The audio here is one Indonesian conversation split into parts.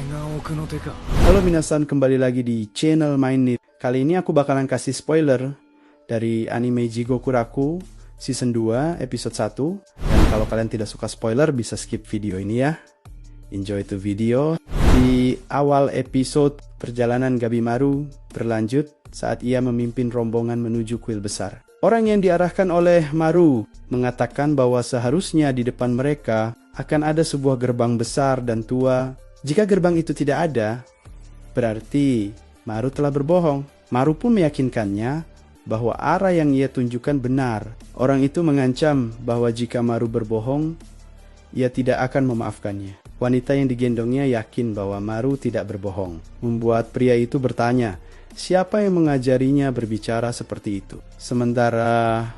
Halo minasan, kembali lagi di channel Main Nit. Kali ini aku bakalan kasih spoiler dari anime Jigoku Raku season 2 episode 1. Dan kalau kalian tidak suka spoiler bisa skip video ini ya. Enjoy the video. Di awal episode, perjalanan Gabimaru berlanjut saat ia memimpin rombongan menuju kuil besar. Orang yang diarahkan oleh Maru mengatakan bahwa seharusnya di depan mereka akan ada sebuah gerbang besar dan tua. Jika gerbang itu tidak ada, berarti Maru telah berbohong. Maru pun meyakinkannya bahwa arah yang ia tunjukkan benar. Orang itu mengancam bahwa jika Maru berbohong, ia tidak akan memaafkannya. Wanita yang digendongnya yakin bahwa Maru tidak berbohong. Membuat pria itu bertanya, siapa yang mengajarinya berbicara seperti itu? Sementara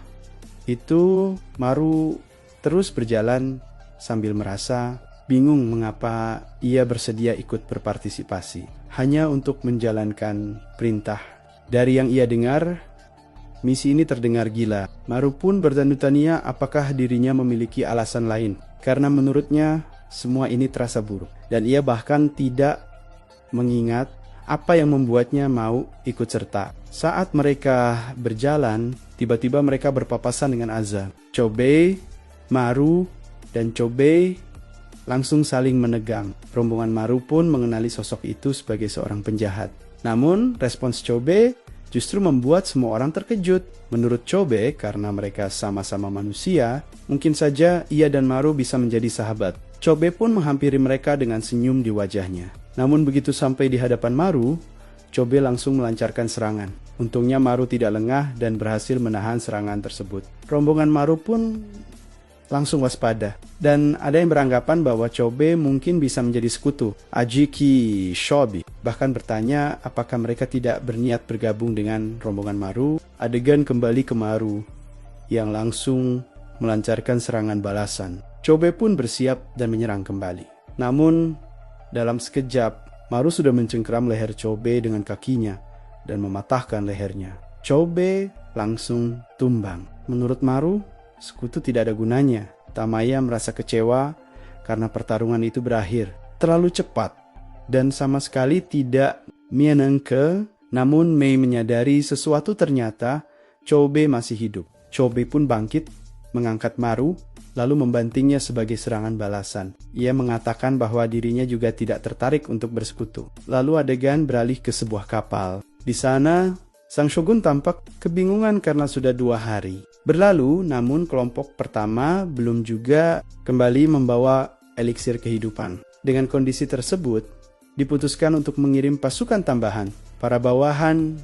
itu, Maru terus berjalan sambil merasa bingung mengapa ia bersedia ikut berpartisipasi. Hanya untuk menjalankan perintah. Dari yang ia dengar, misi ini terdengar gila. Maru pun bertanya apakah dirinya memiliki alasan lain. Karena menurutnya semua ini terasa buruk. Dan ia bahkan tidak mengingat apa yang membuatnya mau ikut serta. Saat mereka berjalan, tiba-tiba mereka berpapasan dengan azab. Chobei, Maru, dan Chobei langsung saling menegang. Rombongan Maru pun mengenali sosok itu sebagai seorang penjahat. Namun, respons Chobei justru membuat semua orang terkejut. Menurut Chobei, karena mereka sama-sama manusia, mungkin saja ia dan Maru bisa menjadi sahabat. Chobei pun menghampiri mereka dengan senyum di wajahnya. Namun begitu sampai di hadapan Maru, Chobei langsung melancarkan serangan. Untungnya Maru tidak lengah dan berhasil menahan serangan tersebut. Rombongan Maru pun langsung waspada. Dan ada yang beranggapan bahwa Chobei mungkin bisa menjadi sekutu Ajiki Shobi. Bahkan bertanya apakah mereka tidak berniat bergabung dengan rombongan Maru. Adegan kembali ke Maru yang langsung melancarkan serangan balasan. Chobei pun bersiap dan menyerang kembali. Namun dalam sekejap Maru sudah mencengkeram leher Chobei dengan kakinya dan mematahkan lehernya. Chobei langsung tumbang. Menurut Maru, sekutu tidak ada gunanya. Tamaya merasa kecewa karena pertarungan itu berakhir terlalu cepat dan sama sekali tidak menyenangkan. Namun Mei menyadari sesuatu, ternyata Chobei masih hidup. Chobei pun bangkit, mengangkat Maru, lalu membantingnya sebagai serangan balasan. Ia mengatakan bahwa dirinya juga tidak tertarik untuk bersekutu. Lalu adegan beralih ke sebuah kapal. Di sana, Sang Shogun tampak kebingungan karena sudah 2 hari berlalu, namun kelompok pertama belum juga kembali membawa eliksir kehidupan. Dengan kondisi tersebut, diputuskan untuk mengirim pasukan tambahan. Para bawahan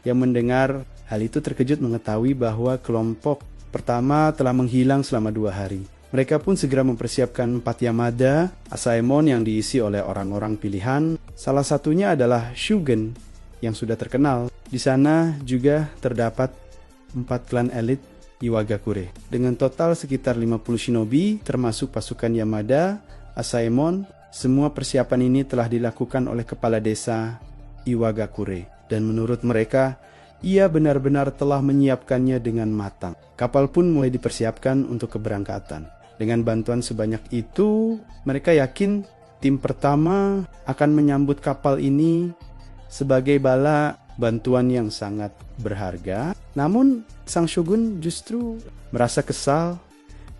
yang mendengar hal itu terkejut mengetahui bahwa kelompok pertama telah menghilang selama 2 hari. Mereka pun segera mempersiapkan 4 Yamada, Asaemon yang diisi oleh orang-orang pilihan. Salah satunya adalah Shugen yang sudah terkenal. Di sana juga terdapat 4 klan elit Iwagakure. Dengan total sekitar 50 shinobi, termasuk pasukan Yamada, Asaemon, semua persiapan ini telah dilakukan oleh kepala desa Iwagakure. Dan menurut mereka, ia benar-benar telah menyiapkannya dengan matang. Kapal pun mulai dipersiapkan untuk keberangkatan. Dengan bantuan sebanyak itu, mereka yakin tim pertama akan menyambut kapal ini sebagai bala bantuan yang sangat berharga. Namun Sang Shogun justru merasa kesal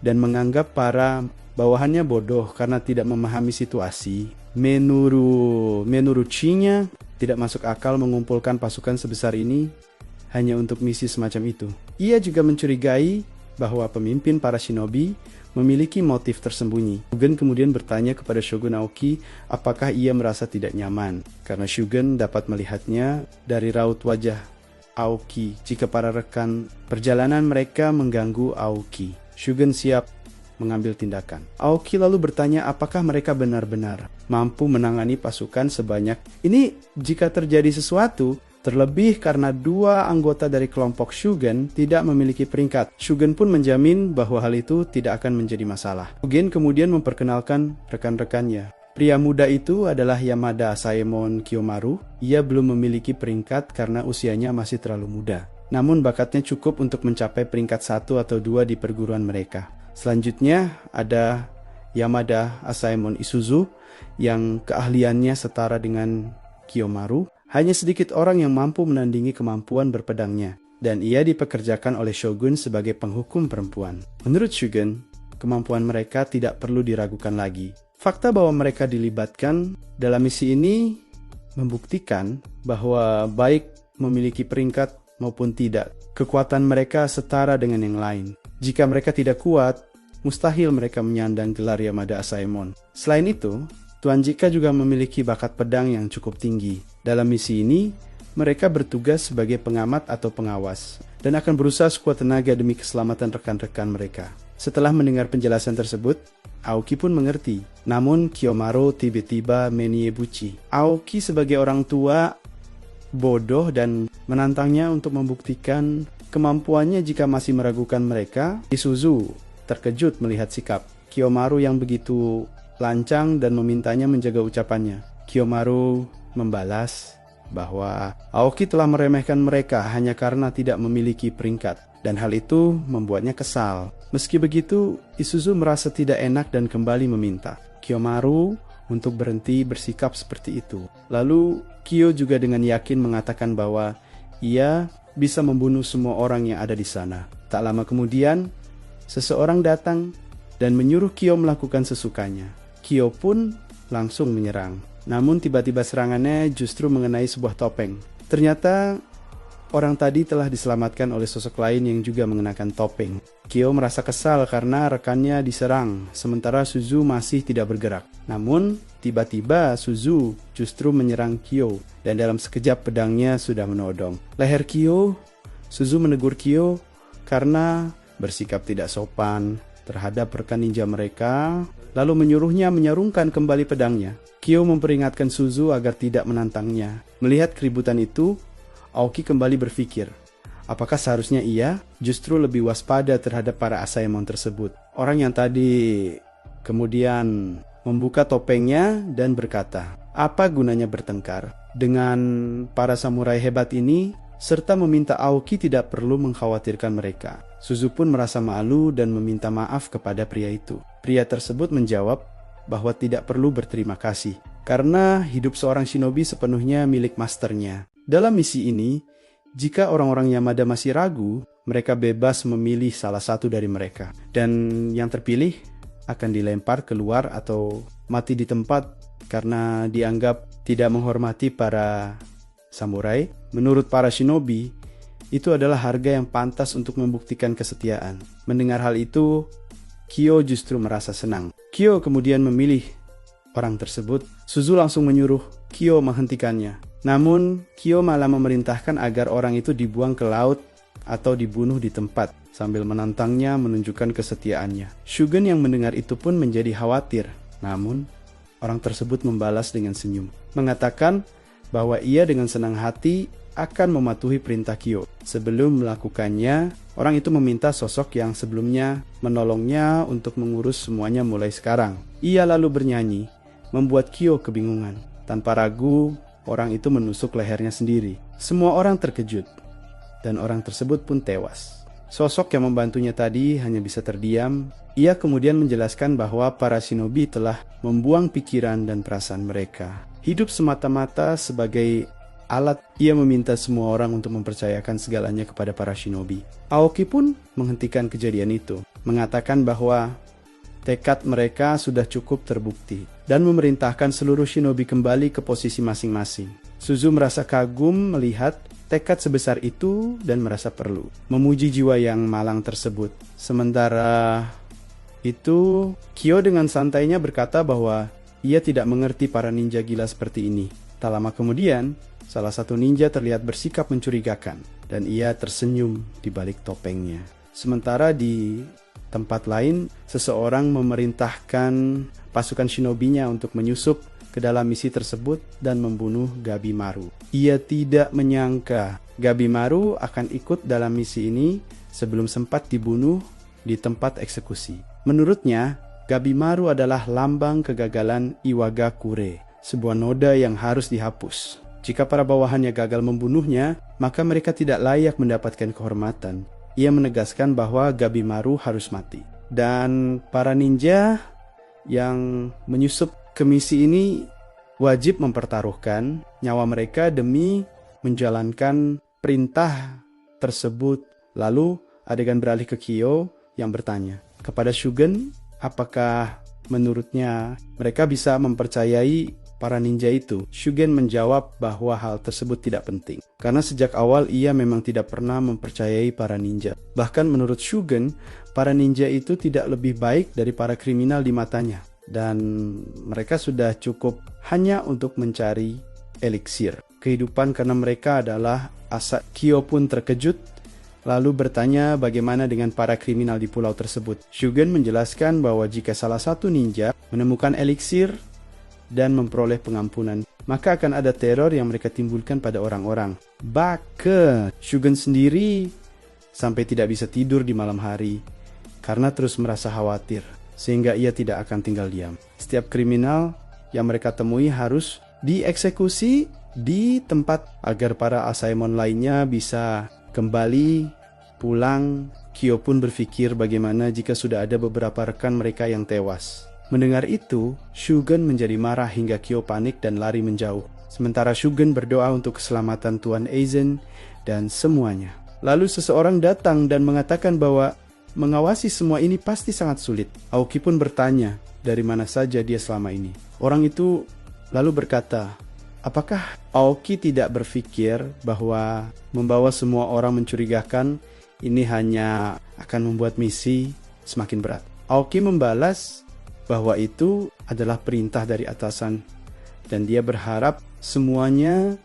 dan menganggap para bawahannya bodoh karena tidak memahami situasi. Menurucinya tidak masuk akal mengumpulkan pasukan sebesar ini hanya untuk misi semacam itu. Ia juga mencurigai bahwa pemimpin para shinobi memiliki motif tersembunyi. Shugen kemudian bertanya kepada Shogun Aoki apakah ia merasa tidak nyaman, karena Shugen dapat melihatnya dari raut wajah Aoki jika para rekan perjalanan mereka mengganggu Aoki. Shugen siap mengambil tindakan. Aoki lalu bertanya apakah mereka benar-benar mampu menangani pasukan sebanyak ini jika terjadi sesuatu. Terlebih karena 2 anggota dari kelompok Shugen tidak memiliki peringkat. Shugen pun menjamin bahwa hal itu tidak akan menjadi masalah. Shugen kemudian memperkenalkan rekan-rekannya. Pria muda itu adalah Yamada Asaemon Kiyomaru. Ia belum memiliki peringkat karena usianya masih terlalu muda. Namun bakatnya cukup untuk mencapai peringkat 1 atau 2 di perguruan mereka. Selanjutnya ada Yamada Asaemon Isuzu yang keahliannya setara dengan Kiyomaru. Hanya sedikit orang yang mampu menandingi kemampuan berpedangnya, dan ia dipekerjakan oleh Shogun sebagai penghukum perempuan. Menurut Shogun, kemampuan mereka tidak perlu diragukan lagi. Fakta bahwa mereka dilibatkan dalam misi ini membuktikan bahwa baik memiliki peringkat maupun tidak, kekuatan mereka setara dengan yang lain. Jika mereka tidak kuat, mustahil mereka menyandang gelar Yamada Asaemon. Selain itu, Tuan Jika juga memiliki bakat pedang yang cukup tinggi. Dalam misi ini, mereka bertugas sebagai pengamat atau pengawas, dan akan berusaha sekuat tenaga demi keselamatan rekan-rekan mereka. Setelah mendengar penjelasan tersebut, Aoki pun mengerti. Namun Kiyomaru tiba-tiba meniebuchi. Aoki sebagai orang tua bodoh dan menantangnya untuk membuktikan kemampuannya jika masih meragukan mereka. Isuzu terkejut melihat sikap Kiyomaru yang begitu lancang dan memintanya menjaga ucapannya. Kiyomaru membalas bahwa Aoki telah meremehkan mereka hanya karena tidak memiliki peringkat, dan hal itu membuatnya kesal. Meski begitu, Isuzu merasa tidak enak dan kembali meminta Kiyomaru untuk berhenti bersikap seperti itu. Lalu Kyo juga dengan yakin mengatakan bahwa ia bisa membunuh semua orang yang ada di sana. Tak lama kemudian, seseorang datang dan menyuruh Kyo melakukan sesukanya. Kyo pun langsung menyerang. Namun tiba-tiba serangannya justru mengenai sebuah topeng. Ternyata orang tadi telah diselamatkan oleh sosok lain yang juga mengenakan topeng. Kyo merasa kesal karena rekannya diserang, sementara Suzu masih tidak bergerak. Namun, tiba-tiba Suzu justru menyerang Kyo, dan dalam sekejap pedangnya sudah menodong leher Kyo. Suzu menegur Kyo karena bersikap tidak sopan terhadap rekan ninja mereka, lalu menyuruhnya menyarungkan kembali pedangnya. Kyo memperingatkan Suzu agar tidak menantangnya. Melihat keributan itu, Aoki kembali berpikir, apakah seharusnya ia justru lebih waspada terhadap para Asaemon tersebut. Orang yang tadi kemudian membuka topengnya dan berkata, apa gunanya bertengkar dengan para samurai hebat ini, serta meminta Aoki tidak perlu mengkhawatirkan mereka. Suzu pun merasa malu dan meminta maaf kepada pria itu. Pria tersebut menjawab bahwa tidak perlu berterima kasih, karena hidup seorang shinobi sepenuhnya milik masternya. Dalam misi ini, jika orang-orang Yamada masih ragu, mereka bebas memilih salah satu dari mereka. Dan yang terpilih akan dilempar keluar atau mati di tempat karena dianggap tidak menghormati para samurai. Menurut para shinobi, itu adalah harga yang pantas untuk membuktikan kesetiaan. Mendengar hal itu, Kyo justru merasa senang. Kyo kemudian memilih orang tersebut. Suzu langsung menyuruh Kyo menghentikannya. Namun, Kyo malah memerintahkan agar orang itu dibuang ke laut atau dibunuh di tempat, sambil menantangnya menunjukkan kesetiaannya. Shogun yang mendengar itu pun menjadi khawatir. Namun, orang tersebut membalas dengan senyum, mengatakan bahwa ia dengan senang hati akan mematuhi perintah Kyo. Sebelum melakukannya, orang itu meminta sosok yang sebelumnya menolongnya untuk mengurus semuanya mulai sekarang. Ia lalu bernyanyi, membuat Kyo kebingungan. Tanpa ragu, orang itu menusuk lehernya sendiri. Semua orang terkejut, dan orang tersebut pun tewas. Sosok yang membantunya tadi hanya bisa terdiam. Ia kemudian menjelaskan bahwa para shinobi telah membuang pikiran dan perasaan mereka. Hidup semata-mata sebagai alat. Ia meminta semua orang untuk mempercayakan segalanya kepada para shinobi. Aoki pun menghentikan kejadian itu, mengatakan bahwa tekad mereka sudah cukup terbukti, dan memerintahkan seluruh shinobi kembali ke posisi masing-masing. Suzu merasa kagum melihat tekad sebesar itu dan merasa perlu memuji jiwa yang malang tersebut. Sementara itu, Kyo dengan santainya berkata bahwa ia tidak mengerti para ninja gila seperti ini. Tak lama kemudian, salah satu ninja terlihat bersikap mencurigakan, dan ia tersenyum di balik topengnya. Sementara di tempat lain, seseorang memerintahkan pasukan shinobinya untuk menyusup ke dalam misi tersebut dan membunuh Gabimaru. Ia tidak menyangka Gabimaru akan ikut dalam misi ini sebelum sempat dibunuh di tempat eksekusi. Menurutnya, Gabimaru adalah lambang kegagalan Iwagakure, sebuah noda yang harus dihapus. Jika para bawahannya gagal membunuhnya, maka mereka tidak layak mendapatkan kehormatan. Ia menegaskan bahwa Gabimaru harus mati. Dan para ninja yang menyusup ke misi ini wajib mempertaruhkan nyawa mereka demi menjalankan perintah tersebut. Lalu adegan beralih ke Kyo yang bertanya kepada Shugen apakah menurutnya mereka bisa mempercayai para ninja itu. Shugen menjawab bahwa hal tersebut tidak penting, karena sejak awal ia memang tidak pernah mempercayai para ninja. Bahkan menurut Shugen, para ninja itu tidak lebih baik dari para kriminal di matanya, dan mereka sudah cukup hanya untuk mencari eliksir kehidupan karena mereka adalah asa. Kyo pun terkejut lalu bertanya bagaimana dengan para kriminal di pulau tersebut. Shugen menjelaskan bahwa jika salah satu ninja menemukan eliksir dan memperoleh pengampunan, maka akan ada teror yang mereka timbulkan pada orang-orang. Bahkan Shugen sendiri sampai tidak bisa tidur di malam hari karena terus merasa khawatir, sehingga ia tidak akan tinggal diam. Setiap kriminal yang mereka temui harus dieksekusi di tempat agar para Asaemon lainnya bisa kembali pulang. Kyo pun berpikir bagaimana jika sudah ada beberapa rekan mereka yang tewas. Mendengar itu, Shugen menjadi marah hingga Kyo panik dan lari menjauh. Sementara Shugen berdoa untuk keselamatan Tuan Aizen dan semuanya. Lalu seseorang datang dan mengatakan bahwa mengawasi semua ini pasti sangat sulit. Aoki pun bertanya dari mana saja dia selama ini. Orang itu lalu berkata, apakah Aoki tidak berpikir bahwa membawa semua orang mencurigakan ini hanya akan membuat misi semakin berat? Aoki membalas bahwa itu adalah perintah dari atasan dan dia berharap semuanya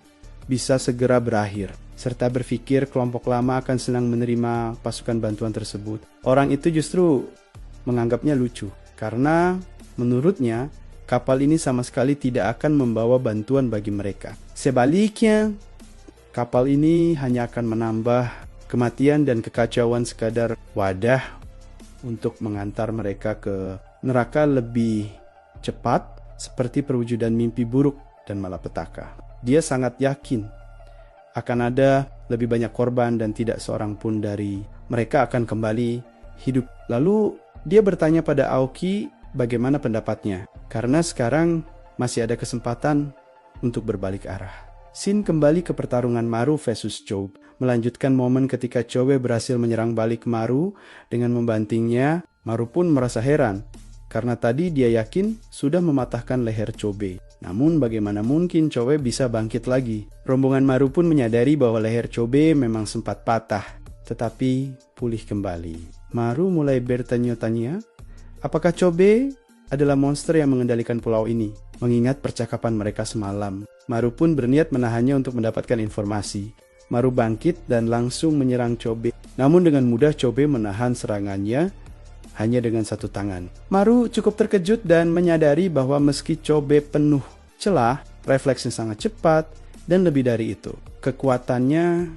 bisa segera berakhir, serta berpikir kelompok lama akan senang menerima pasukan bantuan tersebut. Orang itu justru menganggapnya lucu karena menurutnya kapal ini sama sekali tidak akan membawa bantuan bagi mereka. Sebaliknya, kapal ini hanya akan menambah kematian dan kekacauan sekadar wadah untuk mengantar mereka ke neraka lebih cepat, seperti perwujudan mimpi buruk dan malapetaka. Dia sangat yakin akan ada lebih banyak korban dan tidak seorang pun dari mereka akan kembali hidup. Lalu dia bertanya pada Aoki bagaimana pendapatnya, karena sekarang masih ada kesempatan untuk berbalik arah. Scene kembali ke pertarungan Maru versus Chobe, melanjutkan momen ketika Chobe berhasil menyerang balik Maru dengan membantingnya. Maru pun merasa heran, karena tadi dia yakin sudah mematahkan leher Chobe. Namun bagaimana mungkin Chobe bisa bangkit lagi? Rombongan Maru pun menyadari bahwa leher Chobe memang sempat patah, tetapi pulih kembali. Maru mulai bertanya-tanya, apakah Chobe adalah monster yang mengendalikan pulau ini? Mengingat percakapan mereka semalam, Maru pun berniat menahannya untuk mendapatkan informasi. Maru bangkit dan langsung menyerang Chobe. Namun dengan mudah Chobe menahan serangannya hanya dengan satu tangan. Maru cukup terkejut dan menyadari bahwa meski Chobe penuh celah, refleksnya sangat cepat, dan lebih dari itu, kekuatannya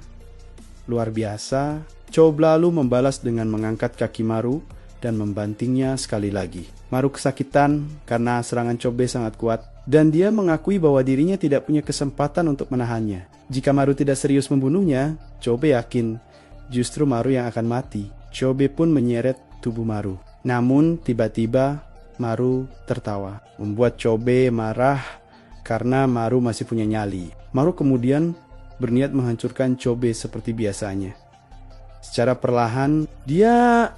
luar biasa. Chobe lalu membalas dengan mengangkat kaki Maru dan membantingnya sekali lagi. Maru kesakitan karena serangan Chobe sangat kuat, dan dia mengakui bahwa dirinya tidak punya kesempatan untuk menahannya. Jika Maru tidak serius membunuhnya, Chobe yakin justru Maru yang akan mati. Chobe pun menyeret tubuh Maru. Namun tiba-tiba Maru tertawa, membuat Chobe marah karena Maru masih punya nyali. Maru kemudian berniat menghancurkan Chobe seperti biasanya. Secara perlahan, dia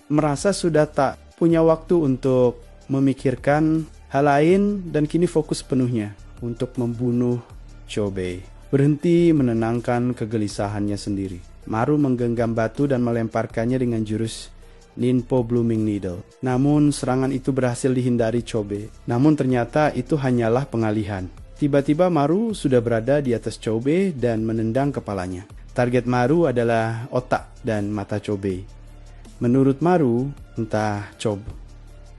merasa sudah tak punya waktu untuk memikirkan hal lain dan kini fokus penuhnya untuk membunuh Chobe. Berhenti menenangkan kegelisahannya sendiri. Maru menggenggam batu dan melemparkannya dengan jurus Ninpo Blooming Needle. Namun serangan itu berhasil dihindari Chobe. Namun ternyata itu hanyalah pengalihan. Tiba-tiba Maru sudah berada di atas Chobe dan menendang kepalanya. Target Maru adalah otak dan mata Chobe. Menurut Maru, entah Chobe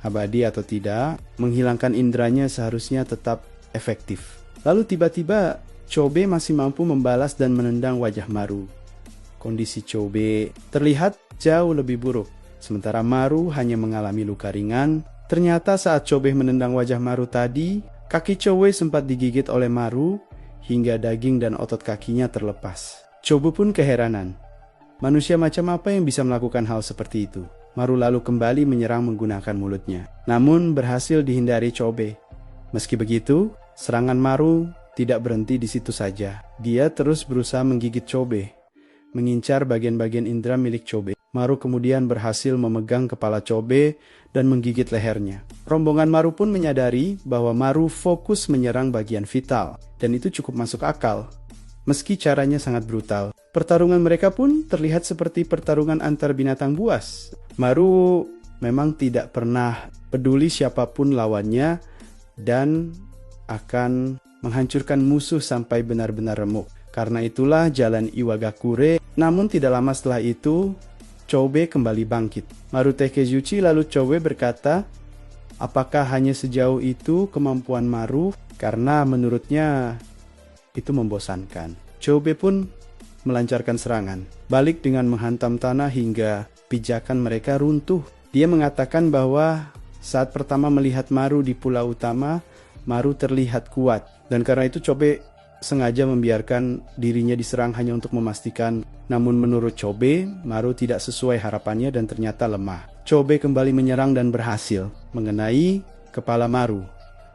abadi atau tidak, menghilangkan indranya seharusnya tetap efektif. Lalu tiba-tiba Chobe masih mampu membalas dan menendang wajah Maru. Kondisi Chobe terlihat jauh lebih buruk. Sementara Maru hanya mengalami luka ringan. Ternyata saat Chobe menendang wajah Maru tadi, kaki Chobe sempat digigit oleh Maru hingga daging dan otot kakinya terlepas. Chobe pun keheranan. Manusia macam apa yang bisa melakukan hal seperti itu? Maru lalu kembali menyerang menggunakan mulutnya, namun berhasil dihindari Chobe. Meski begitu, serangan Maru tidak berhenti di situ saja. Dia terus berusaha menggigit Chobe, mengincar bagian-bagian indera milik Chobe. Maru kemudian berhasil memegang kepala Chobe dan menggigit lehernya. Rombongan Maru pun menyadari bahwa Maru fokus menyerang bagian vital, dan itu cukup masuk akal. Meski caranya sangat brutal, pertarungan mereka pun terlihat seperti pertarungan antar binatang buas. Maru memang tidak pernah peduli siapapun lawannya dan akan menghancurkan musuh sampai benar-benar remuk. Karena itulah jalan Iwagakure. Namun tidak lama setelah itu, Chobe kembali bangkit. Maru Takezuchi lalu Chobe berkata, apakah hanya sejauh itu kemampuan Maru? Karena menurutnya itu membosankan. Chobe pun melancarkan serangan, balik dengan menghantam tanah hingga pijakan mereka runtuh. Dia mengatakan bahwa saat pertama melihat Maru di pulau utama, Maru terlihat kuat. Dan karena itu Chobe sengaja membiarkan dirinya diserang hanya untuk memastikan. Namun menurut Chobe, Maru tidak sesuai harapannya dan ternyata lemah. Chobe kembali menyerang dan berhasil mengenai kepala Maru.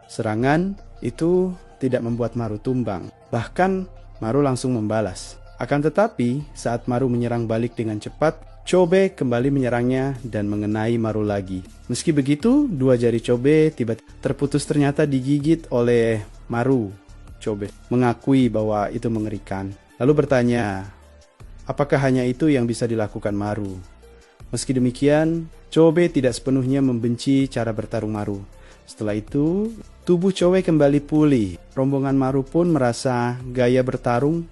Serangan itu tidak membuat Maru tumbang. Bahkan Maru langsung membalas. Akan tetapi saat Maru menyerang balik dengan cepat, Chobe kembali menyerangnya dan mengenai Maru lagi. Meski begitu, dua jari Chobe tiba-tiba terputus, ternyata digigit oleh Maru. Chobe mengakui bahwa itu mengerikan. Lalu bertanya, apakah hanya itu yang bisa dilakukan Maru? Meski demikian, Chobe tidak sepenuhnya membenci cara bertarung Maru. Setelah itu, tubuh Chobe kembali pulih. Rombongan Maru pun merasa gaya bertarung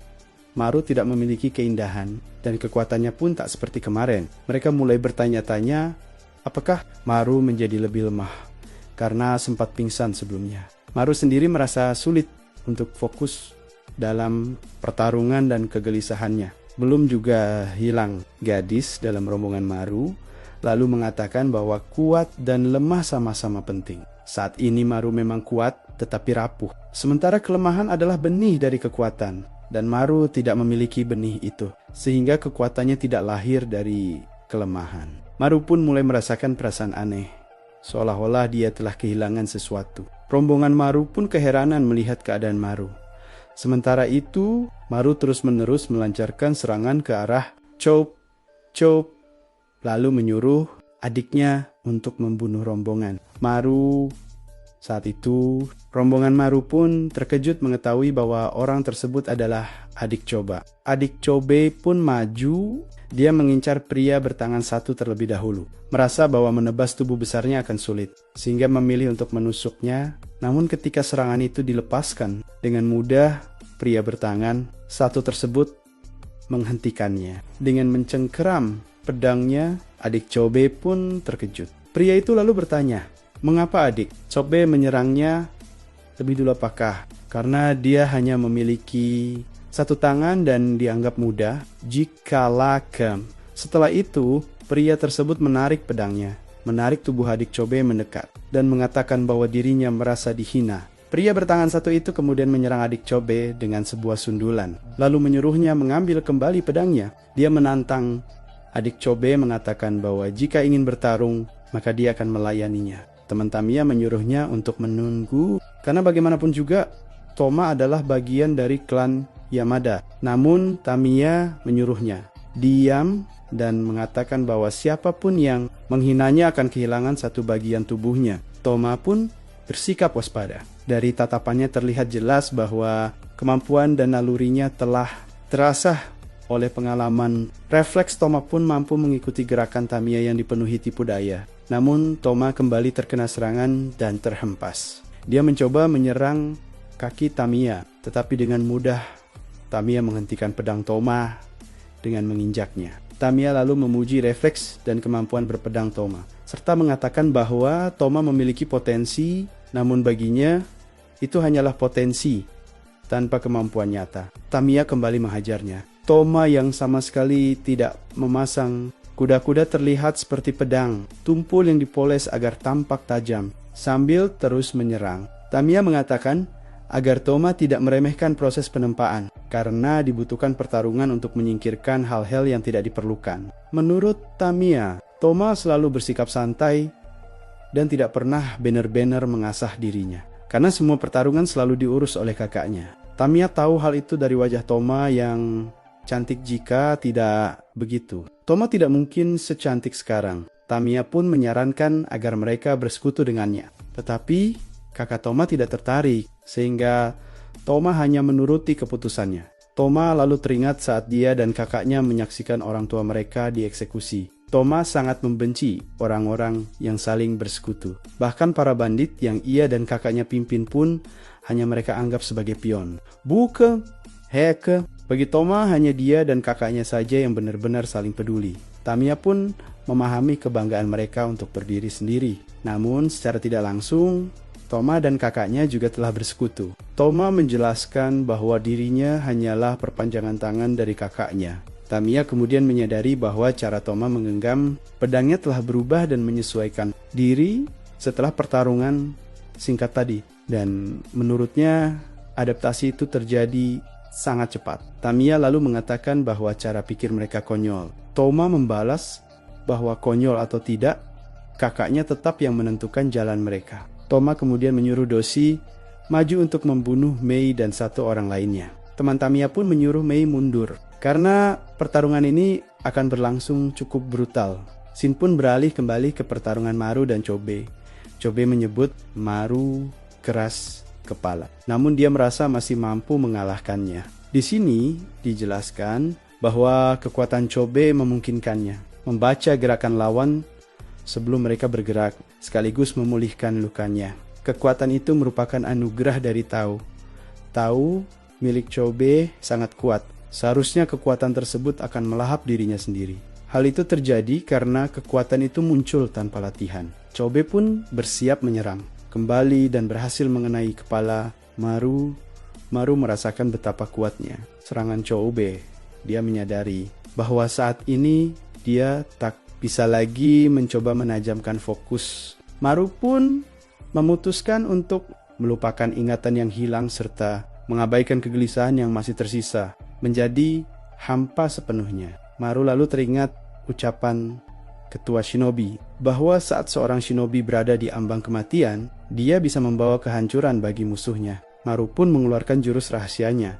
Maru tidak memiliki keindahan dan kekuatannya pun tak seperti kemarin. Mereka mulai bertanya-tanya, apakah Maru menjadi lebih lemah karena sempat pingsan sebelumnya. Maru sendiri merasa sulit untuk fokus dalam pertarungan dan kegelisahannya. Belum juga hilang gadis dalam rombongan Maru, lalu mengatakan bahwa kuat dan lemah sama-sama penting. Saat ini Maru memang kuat tetapi rapuh, sementara kelemahan adalah benih dari kekuatan, dan Maru tidak memiliki benih itu, sehingga kekuatannya tidak lahir dari kelemahan. Maru pun mulai merasakan perasaan aneh, seolah-olah dia telah kehilangan sesuatu. Rombongan Maru pun keheranan melihat keadaan Maru. Sementara itu, Maru terus-menerus melancarkan serangan ke arah Chobe, lalu menyuruh adiknya untuk membunuh rombongan Maru. Saat itu, rombongan Maru pun terkejut mengetahui bahwa orang tersebut adalah adik Chobe. Adik Chobe pun maju, dia mengincar pria bertangan satu terlebih dahulu. Merasa bahwa menebas tubuh besarnya akan sulit, sehingga memilih untuk menusuknya. Namun ketika serangan itu dilepaskan, dengan mudah pria bertangan satu tersebut menghentikannya. Dengan mencengkeram pedangnya, adik Chobe pun terkejut. Pria itu lalu bertanya, mengapa adik? Chobe menyerangnya lebih dulu apakah? Karena dia hanya memiliki satu tangan dan dianggap mudah jika lagam. Setelah itu, pria tersebut menarik pedangnya, menarik tubuh adik Chobe mendekat, dan mengatakan bahwa dirinya merasa dihina. Pria bertangan satu itu kemudian menyerang adik Chobe dengan sebuah sundulan, lalu menyuruhnya mengambil kembali pedangnya. Dia menantang adik Chobe, mengatakan bahwa jika ingin bertarung, maka dia akan melayaninya. Teman Tamiya menyuruhnya untuk menunggu, karena bagaimanapun juga Toma adalah bagian dari klan Yamada. Namun Tamiya menyuruhnya diam dan mengatakan bahwa siapapun yang menghinanya akan kehilangan satu bagian tubuhnya. Toma pun bersikap waspada. Dari tatapannya terlihat jelas bahwa kemampuan dan nalurinya telah terasah oleh pengalaman. Refleks Toma pun mampu mengikuti gerakan Tamiya yang dipenuhi tipu daya. Namun Toma kembali terkena serangan dan terhempas. Dia mencoba menyerang kaki Tamiya, tetapi dengan mudah Tamiya menghentikan pedang Toma dengan menginjaknya. Tamiya lalu memuji refleks dan kemampuan berpedang Toma, serta mengatakan bahwa Toma memiliki potensi, namun baginya itu hanyalah potensi tanpa kemampuan nyata. Tamiya kembali menghajarnya. Toma yang sama sekali tidak memasang kuda-kuda terlihat seperti pedang, tumpul yang dipoles agar tampak tajam, sambil terus menyerang. Tamiya mengatakan agar Toma tidak meremehkan proses penempaan, karena dibutuhkan pertarungan untuk menyingkirkan hal-hal yang tidak diperlukan. Menurut Tamiya, Toma selalu bersikap santai dan tidak pernah benar-benar mengasah dirinya, karena semua pertarungan selalu diurus oleh kakaknya. Tamiya tahu hal itu dari wajah Toma yang cantik jika tidak begitu. Toma tidak mungkin secantik sekarang. Tamiya pun menyarankan agar mereka bersekutu dengannya. Tetapi kakak Toma tidak tertarik, sehingga Toma hanya menuruti keputusannya. Toma lalu teringat saat dia dan kakaknya menyaksikan orang tua mereka dieksekusi. Toma sangat membenci orang-orang yang saling bersekutu. Bahkan para bandit yang ia dan kakaknya pimpin pun hanya mereka anggap sebagai pion. Buke, heke, bagi Toma hanya dia dan kakaknya saja yang benar-benar saling peduli. Tamiya pun memahami kebanggaan mereka untuk berdiri sendiri. Namun secara tidak langsung, Toma dan kakaknya juga telah bersekutu. Toma menjelaskan bahwa dirinya hanyalah perpanjangan tangan dari kakaknya. Tamiya kemudian menyadari bahwa cara Toma menggenggam pedangnya telah berubah dan menyesuaikan diri setelah pertarungan singkat tadi. Dan menurutnya adaptasi itu terjadi sangat cepat. Tamiya lalu mengatakan bahwa cara pikir mereka konyol. Toma membalas bahwa konyol atau tidak, kakaknya tetap yang menentukan jalan mereka. Toma kemudian menyuruh Doshi maju untuk membunuh Mei dan satu orang lainnya. Teman Tamiya pun menyuruh Mei mundur. Karena pertarungan ini akan berlangsung cukup brutal, Shin pun beralih kembali ke pertarungan Maru dan Chobe. Chobe menyebut Maru keras kepala, namun dia merasa masih mampu mengalahkannya. Di sini dijelaskan bahwa kekuatan Chobe memungkinkannya membaca gerakan lawan sebelum mereka bergerak, sekaligus memulihkan lukanya. Kekuatan itu merupakan anugerah dari Tao. Tao milik Chobe sangat kuat. Seharusnya kekuatan tersebut akan melahap dirinya sendiri. Hal itu terjadi karena kekuatan itu muncul tanpa latihan. Chobe pun bersiap menyerang. Kembali dan berhasil mengenai kepala Maru. Maru merasakan betapa kuatnya serangan Chobe. Dia menyadari bahwa saat ini dia tak bisa lagi mencoba menajamkan fokus. Maru pun memutuskan untuk melupakan ingatan yang hilang serta mengabaikan kegelisahan yang masih tersisa, menjadi hampa sepenuhnya. Maru lalu teringat ucapan ketua shinobi bahwa saat seorang shinobi berada di ambang kematian, dia bisa membawa kehancuran bagi musuhnya. Maru pun mengeluarkan jurus rahasianya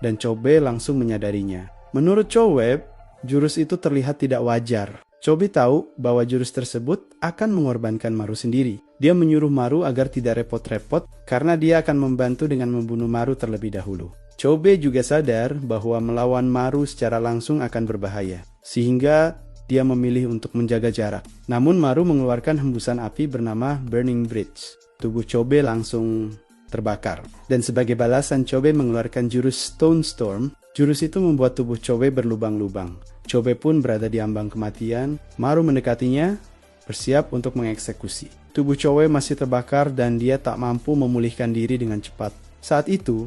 dan Chobe langsung menyadarinya. Menurut Chobe, jurus itu terlihat tidak wajar. Chobe tahu bahwa jurus tersebut akan mengorbankan Maru sendiri. Dia menyuruh Maru agar tidak repot-repot karena dia akan membantu dengan membunuh Maru terlebih dahulu. Chobe juga sadar bahwa melawan Maru secara langsung akan berbahaya, sehingga dia memilih untuk menjaga jarak. Namun Maru mengeluarkan hembusan api bernama Burning Bridge. Tubuh Chobe langsung terbakar. Dan sebagai balasan Chobe mengeluarkan jurus Stone Storm. Jurus itu membuat tubuh Chobe berlubang-lubang. Chobe pun berada di ambang kematian. Maru mendekatinya, bersiap untuk mengeksekusi. Tubuh Chobe masih terbakar dan dia tak mampu memulihkan diri dengan cepat. Saat itu,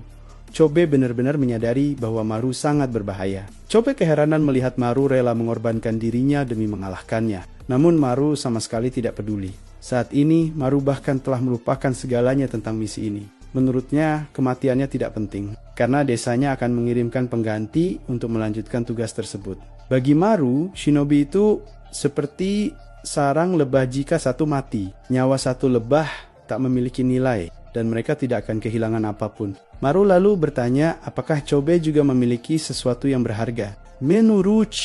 Chobe benar-benar menyadari bahwa Maru sangat berbahaya. Chobe keheranan melihat Maru rela mengorbankan dirinya demi mengalahkannya. Namun Maru sama sekali tidak peduli. Saat ini, Maru bahkan telah melupakan segalanya tentang misi ini. Menurutnya, kematiannya tidak penting, karena desanya akan mengirimkan pengganti untuk melanjutkan tugas tersebut. Bagi Maru, shinobi itu seperti sarang lebah jika satu mati. Nyawa satu lebah tak memiliki nilai, dan mereka tidak akan kehilangan apapun. Maru lalu bertanya apakah Chobe juga memiliki sesuatu yang berharga. Menurut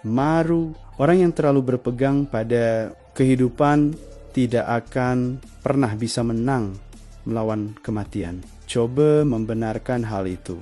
Maru, orang yang terlalu berpegang pada kehidupan tidak akan pernah bisa menang melawan kematian. Chobe membenarkan hal itu.